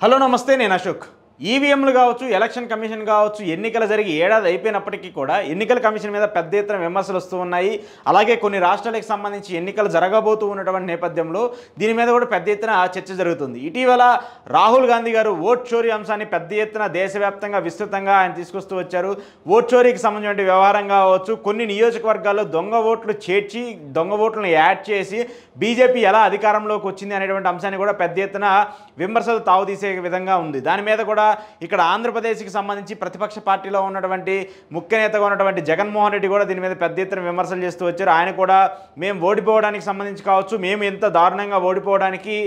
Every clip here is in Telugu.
హలో నమస్తే నేను అశోక్. ఈవీఎంలు కావచ్చు, ఎలక్షన్ కమిషన్ కావచ్చు, ఎన్నికలు జరిగి ఏడాది అయిపోయినప్పటికీ కూడా ఎన్నికల కమిషన్ మీద పెద్ద ఎత్తున విమర్శలు వస్తూ ఉన్నాయి. అలాగే కొన్ని రాష్ట్రాలకు సంబంధించి ఎన్నికలు జరగబోతూ ఉన్నటువంటి నేపథ్యంలో దీని మీద కూడా పెద్ద ఎత్తున చర్చ జరుగుతుంది. ఇటీవల రాహుల్ గాంధీ గారు ఓట్ చోరీ అంశాన్ని పెద్ద ఎత్తున దేశవ్యాప్తంగా విస్తృతంగా ఆయన తీసుకొస్తూ వచ్చారు. ఓట్ చోరీకి సంబంధించిన వ్యవహారం కావచ్చు, కొన్ని నియోజకవర్గాల్లో దొంగ ఓట్లు చేర్చి దొంగ ఓట్లను యాడ్ చేసి బీజేపీ ఎలా అధికారంలోకి వచ్చింది అనేటువంటి అంశాన్ని కూడా పెద్ద ఎత్తున విమర్శలు తావుతీసే విధంగా ఉంది. దాని మీద కూడా ఇక్కడ ఆంధ్రప్రదేశ్కి సంబంధించి ప్రతిపక్ష పార్టీలో ఉన్నటువంటి ముఖ్య నేతగా ఉన్నటువంటి జగన్మోహన్ రెడ్డి కూడా దీని మీద పెద్ద ఎత్తున విమర్శలు చేస్తూ వచ్చారు. ఆయన కూడా మేము ఓడిపోవడానికి సంబంధించి కావచ్చు, మేము ఎంత దారుణంగా ఓడిపోవడానికి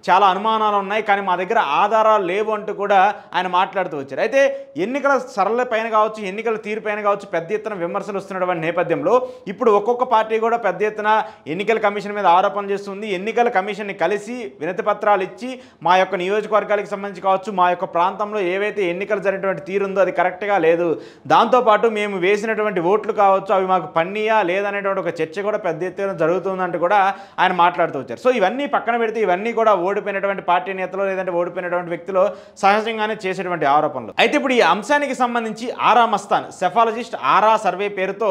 చాలా అనుమానాలు ఉన్నాయి, కానీ మా దగ్గర ఆధారాలు లేవు అంటూ కూడా ఆయన మాట్లాడుతూ వచ్చారు. అయితే ఎన్నికల సరళ పైన కావచ్చు, ఎన్నికల తీరు పైన కావచ్చు పెద్ద ఎత్తున విమర్శలు వస్తున్నటువంటి నేపథ్యంలో ఇప్పుడు ఒక్కొక్క పార్టీ కూడా పెద్ద ఎత్తున ఎన్నికల కమిషన్ మీద ఆరోపణలు చేస్తుంది. ఎన్నికల కమిషన్ని కలిసి వినతి పత్రాలు ఇచ్చి మా యొక్క నియోజకవర్గాలకు సంబంధించి కావచ్చు, మా యొక్క ప్రాంతంలో ఏవైతే ఎన్నికలు జరిగినటువంటి తీరు ఉందో అది కరెక్ట్గా లేదు, దాంతోపాటు మేము వేసినటువంటి ఓట్లు కావచ్చు అవి మాకు పన్నీయా లేదనేటువంటి ఒక చర్చ కూడా పెద్ద ఎత్తున జరుగుతుందంటూ కూడా ఆయన మాట్లాడుతూ వచ్చారు. సో ఇవన్నీ పక్కన పెడితే ఇవన్నీ కూడా ఓడిపోయినటువంటి పార్టీ నేతలు లేదంటే ఓడిపోయినటువంటి వ్యక్తులు సహజంగానే చేసేటువంటి ఆరోపణలు. అయితే ఇప్పుడు ఈ అంశానికి సంబంధించి ఆరా మస్తాన్ సెఫాలజిస్ట్ ఆరా సర్వే పేరుతో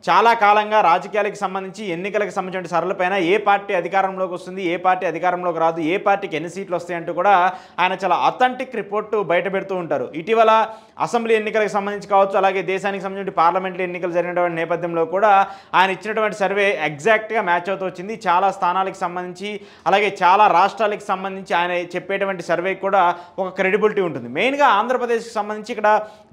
చాలా కాలంగా రాజకీయాలకు సంబంధించి ఎన్నికలకు సంబంధించిన సరళపైన ఏ పార్టీ అధికారంలోకి వస్తుంది, ఏ పార్టీ అధికారంలోకి రాదు, ఏ పార్టీకి ఎన్ని సీట్లు వస్తాయంటూ కూడా ఆయన చాలా అథెంటిక్ రిపోర్టు బయట పెడుతూ ఉంటారు. ఇటీవల అసెంబ్లీ ఎన్నికలకు సంబంధించి కావచ్చు, అలాగే దేశానికి సంబంధించి పార్లమెంటరీ ఎన్నికలు జరిగినటువంటి నేపథ్యంలో కూడా ఆయన ఇచ్చినటువంటి సర్వే ఎగ్జాక్ట్గా మ్యాచ్ అవుతూ వచ్చింది. చాలా స్థానాలకు సంబంధించి అలాగే చాలా రాష్ట్రాలకు సంబంధించి ఆయన చెప్పేటువంటి సర్వే కూడా ఒక క్రెడిబిలిటీ ఉంటుంది. మెయిన్గా ఆంధ్రప్రదేశ్కి సంబంధించి ఇక్కడ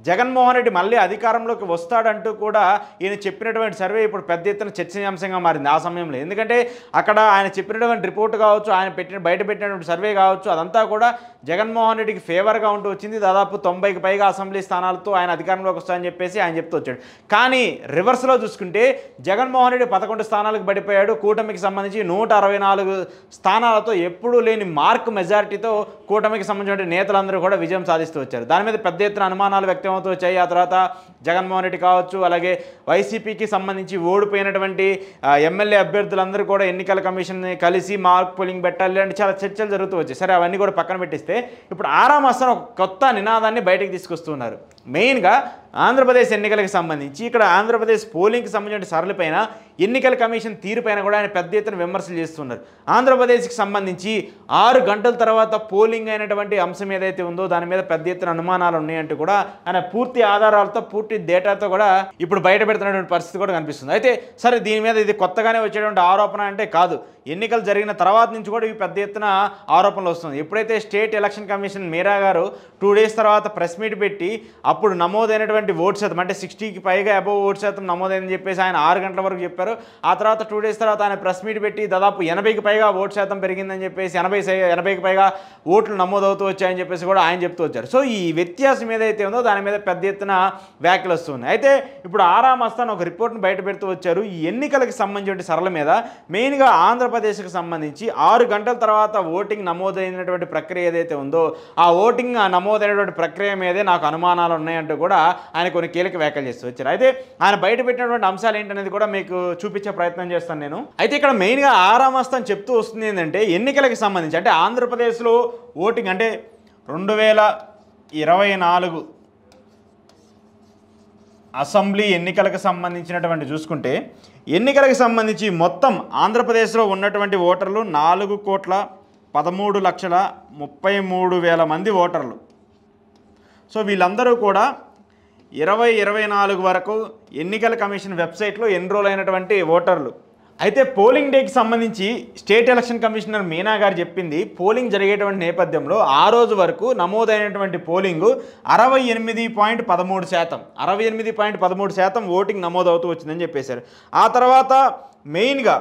జగన్మోహన్ రెడ్డి మళ్ళీ అధికారంలోకి వస్తాడంటూ కూడా ఈయన చెప్పినటువంటి సర్వే ఇప్పుడు పెద్ద ఎత్తున చర్చనీయాంశంగా మారింది ఆ సమయంలో. ఎందుకంటే అక్కడ ఆయన చెప్పినటువంటి రిపోర్ట్ కావచ్చు, ఆయన బయట పెట్టినటువంటి సర్వే కావచ్చు, అదంతా కూడా జగన్మోహన్ రెడ్డికి ఫేవర్గా ఉంటూ వచ్చింది. దాదాపు 90కి పైగా అసెంబ్లీ స్థానాలతో ఆయన అధికారంలోకి వస్తాయని చెప్పేసి ఆయన చెప్తూ వచ్చాడు. కానీ రివర్స్లో చూసుకుంటే జగన్మోహన్ రెడ్డి 11 స్థానాలకు పడిపోయాడు. కూటమికి సంబంధించి 164 స్థానాలతో ఎప్పుడూ లేని మార్క్ మెజారిటీతో కూటమికి సంబంధించిన నేతలందరూ కూడా విజయం సాధిస్తూ వచ్చారు. దాని మీద పెద్ద ఎత్తున అనుమానాలు వ్యక్తమవుతూ వచ్చాయి. ఆ తర్వాత జగన్మోహన్ రెడ్డి కావచ్చు, అలాగే వైసీపీకి సంబంధించి ఓడిపోయినటువంటి ఎమ్మెల్యే అభ్యర్థులందరూ కూడా ఎన్నికల కమిషన్ని కలిసి మార్క్ పోలింగ్ పెట్టాలి అంటే చాలా చర్చలు జరుగుతూ వచ్చాయి. సరే అవన్నీ కూడా పక్కన పెట్టిస్తే ఇప్పుడు ఆరా మస్తాన్ ఒక కొత్త నినాదాన్ని బయటకు తీసుకొస్తున్నారు. మెయిన్గా ఆంధ్రప్రదేశ్ ఎన్నికలకు సంబంధించి ఇక్కడ ఆంధ్రప్రదేశ్ పోలింగ్కి సంబంధించిన సరళిపైన ఎన్నికల కమిషన్ తీరుపైన కూడా ఆయన పెద్ద ఎత్తున విమర్శలు చేస్తున్నారు. ఆంధ్రప్రదేశ్కి సంబంధించి 6 గంటల తర్వాత పోలింగ్ అయినటువంటి అంశం ఏదైతే ఉందో దాని మీద పెద్ద ఎత్తున అనుమానాలు ఉన్నాయంటూ కూడా ఆయన పూర్తి ఆధారాలతో పూర్తి డేటాతో కూడా ఇప్పుడు బయట పెడుతున్నటువంటి పరిస్థితి కూడా కనిపిస్తుంది. అయితే సరే దీని మీద ఇది కొత్తగానే వచ్చేటువంటి ఆరోపణ అంటే కాదు, ఎన్నికలు జరిగిన తర్వాత నుంచి కూడా ఇవి పెద్ద ఎత్తున ఆరోపణలు వస్తుంది. ఎప్పుడైతే స్టేట్ ఎలక్షన్ కమిషన్ మీరా గారు 2 డేస్ తర్వాత ప్రెస్ మీట్ పెట్టి అప్పుడు నమోదైనటువంటి ఓటు శాతం అంటే 60కి పైగా అబోవ్ ఓటు శాతం నమోదైందని చెప్పేసి ఆయన 6 గంటల వరకు చెప్పారు. ఆ తర్వాత 2 డేస్ తర్వాత ఆయన ప్రెస్ మీట్ పెట్టి దాదాపు 80కి పైగా ఓటు శాతం పెరిగిందని చెప్పేసి 80కి పైగా ఓట్లు నమోదవుతూ వచ్చాయని చెప్పేసి కూడా ఆయన చెప్తూ వచ్చారు. సో ఈ వ్యత్యాసం ఏదైతే ఉందో దాని మీద పెద్ద ఎత్తున వ్యాఖ్యలు వస్తున్నాయి. అయితే ఇప్పుడు ఆరా మస్తాన్ ఒక రిపోర్ట్ను బయట పెడుతూ వచ్చారు. ఈ ఎన్నికలకు సంబంధించిన సరళ మీద మెయిన్గా ఆంధ్రప్రదేశ్కి సంబంధించి 6 గంటల తర్వాత ఓటింగ్ నమోదైనటువంటి ప్రక్రియ ఏదైతే ఉందో ఆ ఓటింగ్ నమోదైనటువంటి ప్రక్రియ మీదే నాకు అనుమానాలు ఉన్నాయంటూ కూడా ఆయన కొన్ని కీలక వ్యాఖ్యలు చేస్తూ వచ్చారు. అయితే ఆయన బయట పెట్టినటువంటి అంశాలు ఏంటనేది కూడా మీకు చూపించే ప్రయత్నం చేస్తాను నేను. అయితే ఇక్కడ మెయిన్గా ఆరా మస్తాన్ చెప్తూ వస్తుంది ఏంటంటే ఎన్నికలకు సంబంధించి అంటే ఆంధ్రప్రదేశ్లో ఓటింగ్ అంటే 2024 అసెంబ్లీ ఎన్నికలకు సంబంధించినటువంటి చూసుకుంటే ఎన్నికలకు సంబంధించి మొత్తం ఆంధ్రప్రదేశ్లో ఉన్నటువంటి ఓటర్లు 4,13,33,000 మంది ఓటర్లు. సో వీళ్ళందరూ కూడా 2024 వరకు ఎన్నికల కమిషన్ వెబ్సైట్లో ఎన్రోల్ అయినటువంటి ఓటర్లు. అయితే పోలింగ్ డేకి సంబంధించి స్టేట్ ఎలక్షన్ కమిషనర్ మీనా గారు చెప్పింది పోలింగ్ జరిగేటువంటి నేపథ్యంలో ఆ రోజు వరకు నమోదైనటువంటి పోలింగు 68.13%, 68.13% ఓటింగ్ నమోదవుతూ వచ్చిందని చెప్పేశారు. ఆ తర్వాత మెయిన్గా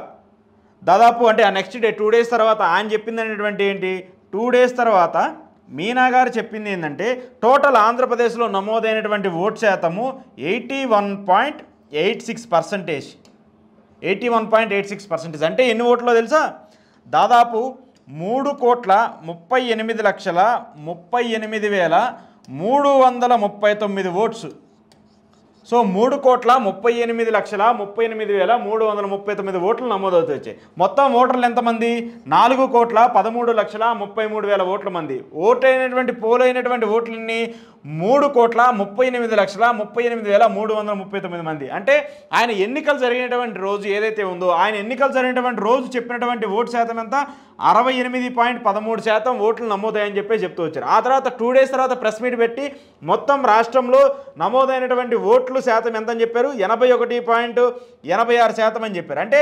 దాదాపు అంటే ఆ నెక్స్ట్ డే 2 డేస్ తర్వాత ఆయన చెప్పింది అనేటువంటి ఏంటి, 2 డేస్ తర్వాత మీనా గారు చెప్పింది ఏంటంటే టోటల్ ఆంధ్రప్రదేశ్లో నమోదైనటువంటి ఓటు శాతము 81.86%. 81.86% అంటే ఎన్ని ఓట్లో తెలుసా, దాదాపు 3,38,38,339 ఓట్స్. సో 3,38,38,339 ఓట్లు నమోదవుతూ వచ్చాయి. మొత్తం ఓటర్లు ఎంతమంది? 4,13,33,000 ఓట్ల మంది. పోలైనటువంటి ఓట్లన్నీ 3,38,38,339 మంది. అంటే ఆయన ఎన్నికలు జరిగినటువంటి రోజు ఏదైతే ఉందో, ఆయన ఎన్నికలు జరిగినటువంటి రోజు చెప్పినటువంటి ఓటు శాతం ఎంత? 68.13% ఓట్లు నమోదయ్యని చెప్పి చెప్తూ వచ్చారు. ఆ తర్వాత 2 డేస్ తర్వాత ప్రెస్ మీట్ పెట్టి మొత్తం రాష్ట్రంలో నమోదైనటువంటి ఓట్లు శాతం ఎంత అని చెప్పారు? 81.86% అని చెప్పారు. అంటే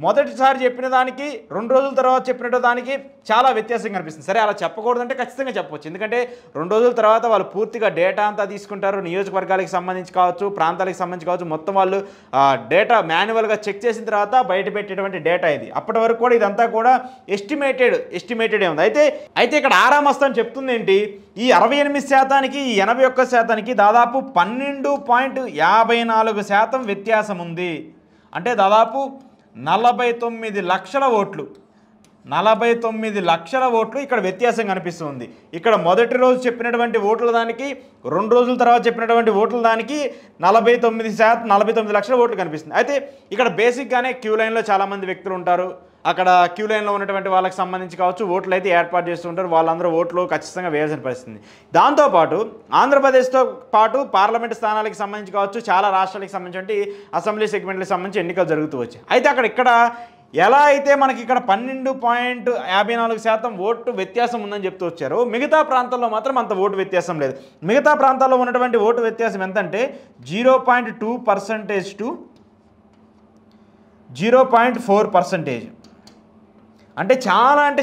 మొదటిసారి చెప్పిన దానికి 2 రోజుల తర్వాత చెప్పినట్టు దానికి చాలా వ్యత్యాసం కనిపిస్తుంది. సరే, అలా చెప్పకూడదంటే ఖచ్చితంగా చెప్పవచ్చు. ఎందుకంటే 2 రోజుల తర్వాత వాళ్ళు పూర్తిగా డేటా అంతా తీసుకుంటారు. నియోజకవర్గాలకు సంబంధించి కావచ్చు, ప్రాంతాలకు సంబంధించి కావచ్చు, మొత్తం వాళ్ళు డేటా మాన్యువల్గా చెక్ చేసిన తర్వాత బయట పెట్టేటువంటి డేటా ఇది. అప్పటి వరకు కూడా ఇదంతా కూడా ఎస్టిమేటెడే ఉంది. అయితే ఇక్కడ ఆరామస్తాన్ చెప్తుంది ఏంటి? ఈ 68%కి ఈ 81%కి దాదాపు 12.54% వ్యత్యాసం ఉంది. అంటే దాదాపు 49 లక్షల ఓట్లు 49 లక్షల ఓట్లు ఇక్కడ వ్యత్యాసం కనిపిస్తుంది. ఇక్కడ మొదటి రోజు చెప్పినటువంటి ఓట్ల దానికి 2 రోజుల తర్వాత చెప్పినటువంటి ఓట్ల దానికి 49 లక్షల ఓట్లు కనిపిస్తుంది. అయితే ఇక్కడ బేసిక్గానే క్యూ లైన్లో చాలామంది వ్యక్తులు ఉంటారు. అక్కడ క్యూ లైన్లో ఉన్నటువంటి వాళ్ళకి సంబంధించి కావచ్చు ఓట్లు అయితే ఏర్పాటు చేస్తుంటారు. వాళ్ళందరూ ఓట్లు ఖచ్చితంగా వేయాల్సిన పరిస్థితి. దాంతోపాటు ఆంధ్రప్రదేశ్తో పాటు పార్లమెంటు స్థానాలకు సంబంధించి కావచ్చు, చాలా రాష్ట్రాలకు సంబంధించి అసెంబ్లీ సెగ్మెంట్లకు సంబంధించి ఎన్నికలు జరుగుతూ వచ్చాయి. అయితే ఇక్కడ ఎలా అయితే మనకి ఇక్కడ 12.54% ఓటు వ్యత్యాసం ఉందని చెప్తూ వచ్చారు, మిగతా ప్రాంతాల్లో మాత్రం అంత ఓటు వ్యత్యాసం లేదు. మిగతా ప్రాంతాల్లో ఉన్నటువంటి ఓటు వ్యత్యాసం ఎంతంటే 0.2% టు 0.4%. అంటే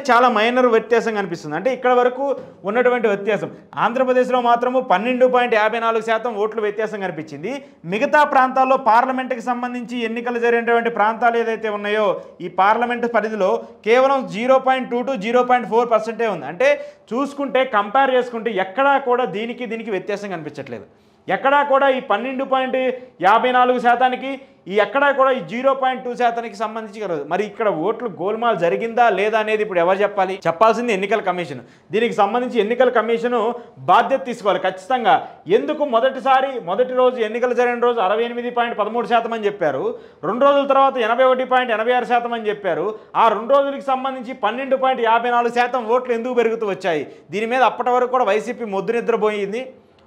చాలా మైనర్ వ్యత్యాసం కనిపిస్తుంది. అంటే ఇక్కడ వరకు ఉన్నటువంటి వ్యత్యాసం. ఆంధ్రప్రదేశ్లో మాత్రము 12.54% ఓట్లు వ్యత్యాసం కనిపించింది. మిగతా ప్రాంతాల్లో పార్లమెంటుకి సంబంధించి ఎన్నికలు జరిగినటువంటి ప్రాంతాలు ఏదైతే ఉన్నాయో ఈ పార్లమెంటు పరిధిలో కేవలం 0.2 to 0.4% ఉంది. అంటే చూసుకుంటే కంపేర్ చేసుకుంటే ఎక్కడా కూడా దీనికి వ్యత్యాసం కనిపించట్లేదు. ఎక్కడా కూడా ఈ 12.54%కి ఎక్కడా కూడా ఈ 0.2%కి సంబంధించి కలదు. మరి ఇక్కడ ఓట్లు గోల్మాల్ జరిగిందా లేదా అనేది ఇప్పుడు ఎవరు చెప్పాలి? చెప్పాల్సింది ఎన్నికల కమిషన్. దీనికి సంబంధించి ఎన్నికల కమిషను బాధ్యత తీసుకోవాలి ఖచ్చితంగా. ఎందుకు మొదటి రోజు ఎన్నికలు జరిగిన రోజు 68.13% అని చెప్పారు, 2 రోజుల తర్వాత 81.86% అని చెప్పారు. ఆ 2 రోజులకి సంబంధించి 12.54% ఓట్లు ఎందుకు పెరుగుతూ వచ్చాయి? దీని మీద అప్పటి వరకు కూడా వైసీపీ నిద్రపోయింది.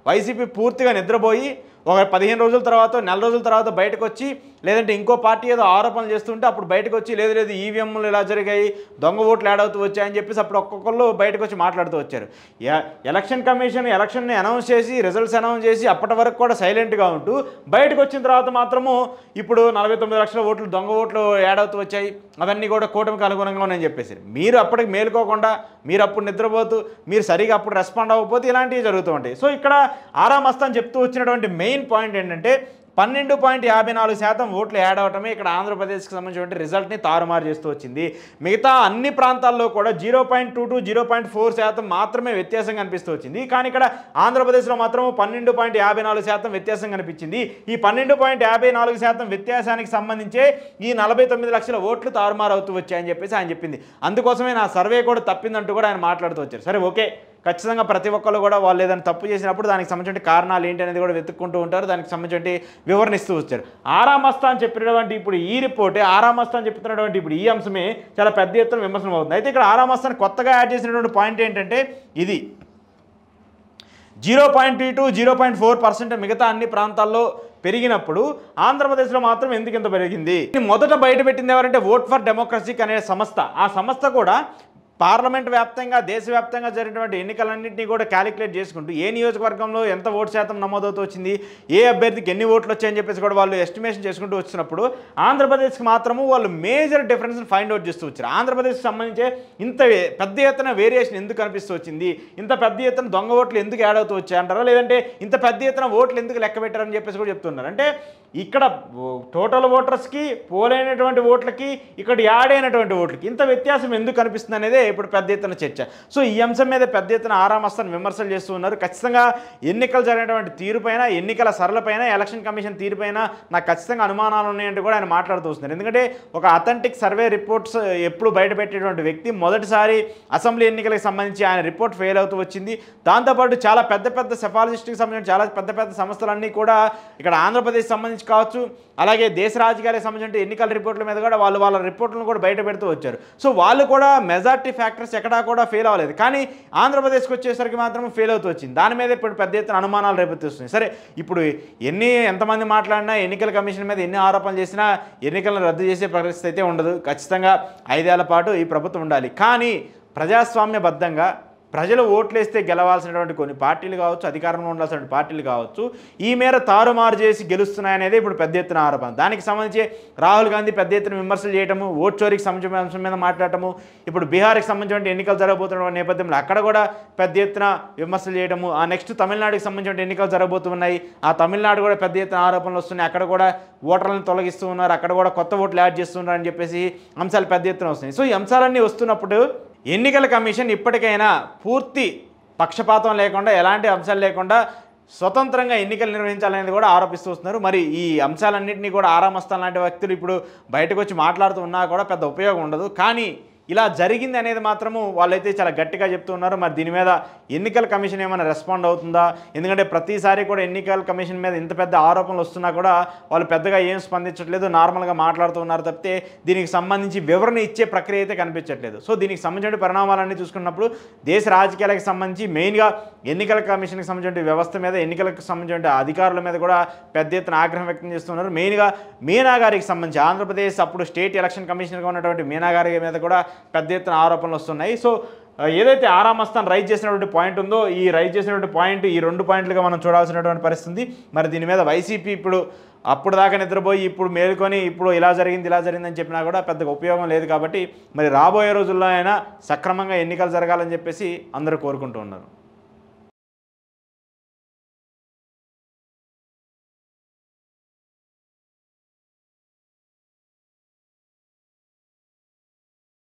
వైసీపీ పూర్తిగా నిద్రపోయి ఒక 15 రోజుల తర్వాత, నెల రోజుల తర్వాత బయటకు వచ్చి, లేదంటే ఇంకో పార్టీ ఏదో ఆరోపణలు చేస్తుంటే అప్పుడు బయటకు వచ్చి లేదు ఈవీఎంలు ఇలా జరిగాయి, దొంగ ఓట్లు యాడ్ అవుతూ వచ్చాయని చెప్పేసి అప్పుడు ఒక్కొక్కళ్ళు బయటకు వచ్చి మాట్లాడుతూ వచ్చారు. ఎలక్షన్ కమిషన్ ఎలక్షన్ని అనౌన్స్ చేసి, రిజల్ట్స్ అనౌన్స్ చేసి అప్పటి వరకు కూడా సైలెంట్గా ఉంటూ బయటకు వచ్చిన తర్వాత మాత్రము ఇప్పుడు 49 లక్షల ఓట్లు దొంగ ఓట్లు యాడ్ అవుతూ వచ్చాయి, అవన్నీ కూడా కూటమికి అనుగుణంగా ఉన్నాయని చెప్పేసి మీరు అప్పటికి మేలుకోకుండా, మీరు అప్పుడు నిద్రపోతూ, మీరు సరిగా అప్పుడు రెస్పాండ్ అవ్వకపోతే ఇలాంటివి జరుగుతూ ఉంటాయి. సో ఇక్కడ ఆరామస్తాన్ చెప్తూ వచ్చినటువంటి మెయిన్ పాయింట్ ఏంటంటే 12.54% ఓట్లు యాడ్ అవటమే ఇక్కడ ఆంధ్రప్రదేశ్కి సంబంధించిన రిజల్ట్ని తారుమారు చేస్తూ వచ్చింది. మిగతా అన్ని ప్రాంతాల్లో కూడా 0.2 to 0.4% మాత్రమే వ్యత్యాసం కనిపిస్తూ వచ్చింది. కానీ ఇక్కడ ఆంధ్రప్రదేశ్లో మాత్రం 12.54% వ్యత్యాసం కనిపించింది. ఈ 12.54% వ్యత్యాసానికి సంబంధించే ఈ 49 లక్షల ఓట్లు తారుమారు అవుతూ వచ్చాయని చెప్పేసి ఆయన చెప్పింది. అందుకోసమే నా సర్వే కూడా తప్పిందంటూ కూడా ఆయన మాట్లాడుతూ వచ్చారు. సరే, ఓకే, ఖచ్చితంగా ప్రతి ఒక్కళ్ళు కూడా వాళ్ళు ఏదైనా తప్పు చేసినప్పుడు దానికి సంబంధించిన కారణాలు ఏంటి అనేది కూడా వెతుక్కుంటూ ఉంటారు, దానికి సంబంధించిన వివరణ ఇస్తూ వచ్చారు. ఆరామస్తాన్ చెప్పినటువంటి ఇప్పుడు ఈ రిపోర్టే, ఆరామస్తాన్ చెప్తున్నటువంటి ఇప్పుడు ఈ అంశమే చాలా పెద్ద ఎత్తున విమర్శనం అవుతుంది. అయితే ఇక్కడ ఆరామస్తాన్ కొత్తగా యాడ్ చేసినటువంటి పాయింట్ ఏంటంటే ఇది 0.2 to 0.4% మిగతా అన్ని ప్రాంతాల్లో పెరిగినప్పుడు ఆంధ్రప్రదేశ్లో మాత్రం ఎందుకు ఇంత పెరిగింది? మొదట బయటపెట్టింది ఎవరంటే ఓట్ ఫర్ డెమోక్రసీ అనే సంస్థ. ఆ సంస్థ కూడా పార్లమెంట్ వ్యాప్తంగా, దేశవ్యాప్తంగా జరిగినటువంటి ఎన్నికలన్నింటినీ కూడా క్యాలిక్యులేట్ చేసుకుంటూ ఏ నియోజకవర్గంలో ఎంత ఓటు శాతం నమోదవుతూ వచ్చింది, ఏ అభ్యర్థికి ఎన్ని ఓట్లు వచ్చాయని చెప్పేసి కూడా వాళ్ళు ఎస్టిమేషన్ చేసుకుంటూ వచ్చినప్పుడు ఆంధ్రప్రదేశ్కి మాత్రము వాళ్ళు మేజర్ డిఫరెన్స్ని ఫైండ్ అవుట్ చేస్తూ వచ్చారు. ఆంధ్రప్రదేశ్కి సంబంధించి ఇంత పెద్ద ఎత్తున వేరియేషన్ ఎందుకు కనిపిస్తూ వచ్చింది, ఇంత పెద్ద ఎత్తున దొంగ ఓట్లు ఎందుకు యాడ్ అవుతూ వచ్చాయంటారా, లేదంటే ఇంత పెద్ద ఎత్తున ఓట్లు ఎందుకు లెక్క పెట్టారని చెప్పేసి కూడా చెప్తున్నారు. అంటే ఇక్కడ టోటల్ ఓటర్స్కి, పోలైనటువంటి ఓట్లకి, ఇక్కడ యాడ్ అయినటువంటి ఓట్లకి ఇంత వ్యత్యాసం ఎందుకు కనిపిస్తుంది అనేది ఇప్పుడు పెద్ద ఎత్తున చర్చ. సో ఈ అంశం మీద పెద్ద ఎత్తున ఆరామస్తాను విమర్శలు చేస్తూ ఉన్నారు. ఖచ్చితంగా ఎన్నికలు జరిగినటువంటి తీరుపైన, ఎన్నికల సరళపైన, ఎలక్షన్ కమిషన్ తీరుపైన నాకు ఖచ్చితంగా అనుమానాలు ఉన్నాయంటూ కూడా ఆయన మాట్లాడుతూ వస్తున్నారు. ఎందుకంటే ఒక అథెంటిక్ సర్వే రిపోర్ట్స్ ఎప్పుడు బయటపెట్టేటువంటి వ్యక్తి మొదటిసారి అసెంబ్లీ ఎన్నికలకు సంబంధించి ఆయన రిపోర్ట్ ఫెయిల్ అవుతూ వచ్చింది. దాంతోపాటు చాలా పెద్ద పెద్ద సెఫాలజిస్ట్కి సంబంధించిన చాలా పెద్ద పెద్ద సంస్థలన్నీ కూడా ఇక్కడ ఆంధ్రప్రదేశ్ సంబంధించి కావచ్చు, అలాగే దేశ రాజకీయాలకు సంబంధించిన ఎన్నికల రిపోర్ట్ల మీద కూడా వాళ్ళ రిపోర్ట్లను కూడా బయట పెడుతూ వచ్చారు. సో వాళ్ళు కూడా మెజారిటీ ఫ్యాక్టర్స్ ఎక్కడా కూడా ఫెయిల్ అవ్వలేదు. కానీ ఆంధ్రప్రదేశ్కి వచ్చేసరికి మాత్రం ఫెయిల్ అవుతూ వచ్చింది. దాని మీద ఇప్పుడు పెద్ద ఎత్తున అనుమానాలు రేపెత్తిస్తున్నాయి. సరే, ఇప్పుడు ఎంతమంది మాట్లాడినా, ఎన్నికల కమిషన్ మీద ఎన్ని ఆరోపణలు చేసినా ఎన్నికలను రద్దు చేసే పరిస్థితి అయితే ఉండదు. ఖచ్చితంగా 5 ఏళ్ల పాటు ఈ ప్రభుత్వం ఉండాలి. కానీ ప్రజాస్వామ్యబద్ధంగా ప్రజలు ఓట్లేస్తే గెలవాల్సినటువంటి కొన్ని పార్టీలు కావచ్చు, అధికారంలో ఉండాల్సిన పార్టీలు కావచ్చు, ఈ మేర తారుమారు చేసి గెలుస్తున్నాయనేది ఇప్పుడు పెద్ద ఎత్తున ఆరోపణ. దానికి సంబంధించి రాహుల్ గాంధీ పెద్ద ఎత్తున విమర్శలు చేయటము, ఓట్ చోరీకి సంబంధించిన అంశం మీద మాట్లాడటము, ఇప్పుడు బీహార్కి సంబంధించిన ఎన్నికలు జరగబోతున్న నేపథ్యంలో అక్కడ కూడా పెద్ద ఎత్తున విమర్శలు చేయడము, ఆ నెక్స్ట్ తమిళనాడుకి సంబంధించిన ఎన్నికలు జరగబోతున్నాయి, ఆ తమిళనాడు కూడా పెద్ద ఎత్తున ఆరోపణలు వస్తున్నాయి, అక్కడ కూడా ఓటర్లను తొలగిస్తూ ఉన్నారు, అక్కడ కూడా కొత్త ఓట్లు యాడ్ చేస్తున్నారు అని చెప్పేసి అంశాలు పెద్ద ఎత్తున వస్తున్నాయి. సో ఈ అంశాలన్నీ వస్తున్నప్పుడు ఎన్నికల కమిషన్ ఇప్పటికైనా పూర్తి పక్షపాతం లేకుండా, ఎలాంటి అంశాలు లేకుండా స్వతంత్రంగా ఎన్నికలు నిర్వహించాలనేది కూడా ఆరోపిస్తూ వస్తున్నారు. మరి ఈ అంశాలన్నింటినీ కూడా ఆరామస్తాన్ లాంటి వ్యక్తులు ఇప్పుడు బయటకు వచ్చి మాట్లాడుతూ ఉన్నా కూడా పెద్ద ఉపయోగం ఉండదు. కానీ ఇలా జరిగింది అనేది మాత్రము వాళ్ళైతే చాలా గట్టిగా చెప్తూ ఉన్నారు. మరి దీని మీద ఎన్నికల కమిషన్ ఏమైనా రెస్పాండ్ అవుతుందా? ఎందుకంటే ప్రతిసారి కూడా ఎన్నికల కమిషన్ మీద ఇంత పెద్ద ఆరోపణలు వస్తున్నా కూడా వాళ్ళు పెద్దగా ఏం స్పందించట్లేదు, నార్మల్గా మాట్లాడుతూ ఉన్నారు తప్పితే దీనికి సంబంధించి వివరణ ఇచ్చే ప్రక్రియ అయితే కనిపించట్లేదు. సో దీనికి సంబంధించిన పరిణామాలన్నీ చూసుకున్నప్పుడు దేశ రాజకీయాలకు సంబంధించి మెయిన్గా ఎన్నికల కమిషన్కి సంబంధించిన వ్యవస్థ మీద, ఎన్నికలకు సంబంధించిన అధికారుల మీద కూడా పెద్ద ఎత్తున ఆగ్రహం వ్యక్తం చేస్తున్నారు. మెయిన్గా మీనా గారికి సంబంధించి ఆంధ్రప్రదేశ్ అప్పుడు స్టేట్ ఎలక్షన్ కమిషనర్గా ఉన్నటువంటి మీనా గారి మీద కూడా పెద్ద ఎత్తున ఆరోపణలు వస్తున్నాయి. సో ఏదైతే ఆరామస్తాన్ రైజ్ చేసినటువంటి పాయింట్ ఉందో, ఈ రైజ్ చేసినటువంటి పాయింట్ ఈ 2 పాయింట్లుగా మనం చూడాల్సినటువంటి పరిస్థితి. మరి దీని మీద వైసీపీ ఇప్పుడు అప్పుడు దాకా నిద్రపోయి ఇప్పుడు మేలుకొని ఇప్పుడు ఇలా జరిగిందని చెప్పినా కూడా పెద్దగా ఉపయోగం లేదు. కాబట్టి మరి రాబోయే రోజుల్లో అయినా సక్రమంగా ఎన్నికలు జరగాలని చెప్పేసి అందరూ కోరుకుంటూ ఉన్నారు.